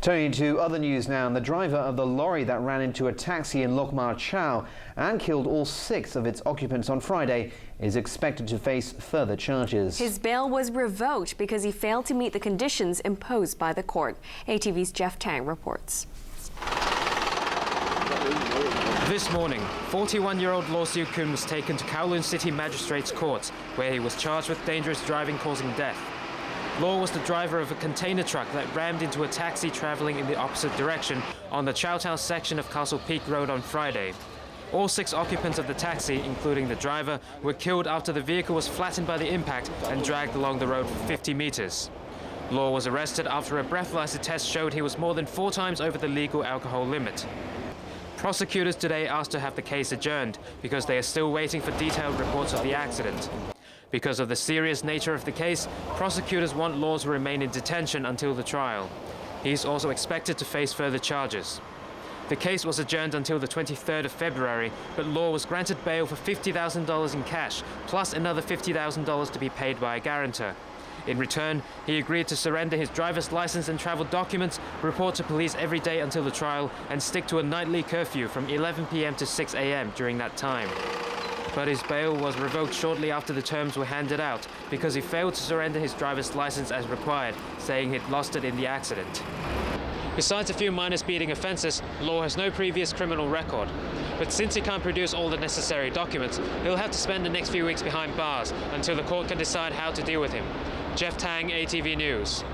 Turning to other news now, the driver of the lorry that ran into a taxi in Lok Ma Chau and killed all 6 of its occupants on Friday is expected to face further charges. His bail was revoked because he failed to meet the conditions imposed by the court. ATV's Jeff Tang reports. This morning, 41-year-old Law Siu Kun was taken to Kowloon City Magistrates Court, where he was charged with dangerous driving causing death. Law was the driver of a container truck that rammed into a taxi traveling in the opposite direction on the Chow Tau section of Castle Peak Road on Friday. All 6 occupants of the taxi, including the driver, were killed after the vehicle was flattened by the impact and dragged along the road for 50 meters. Law was arrested after a breathalyzer test showed he was more than 4 times over the legal alcohol limit. Prosecutors today asked to have the case adjourned because they are still waiting for detailed reports of the accident. Because of the serious nature of the case, prosecutors want Law to remain in detention until the trial. He is also expected to face further charges. The case was adjourned until the 23rd of February, but Law was granted bail for $50,000 in cash, plus another $50,000 to be paid by a guarantor. In return, he agreed to surrender his driver's license and travel documents, report to police every day until the trial, and stick to a nightly curfew from 11 p.m. to 6 a.m. during that time. But his bail was revoked shortly after the terms were handed out because he failed to surrender his driver's license as required, saying he'd lost it in the accident. Besides a few minor speeding offences, Law has no previous criminal record. But since he can't produce all the necessary documents, he'll have to spend the next few weeks behind bars until the court can decide how to deal with him. Jeff Tang, ATV News.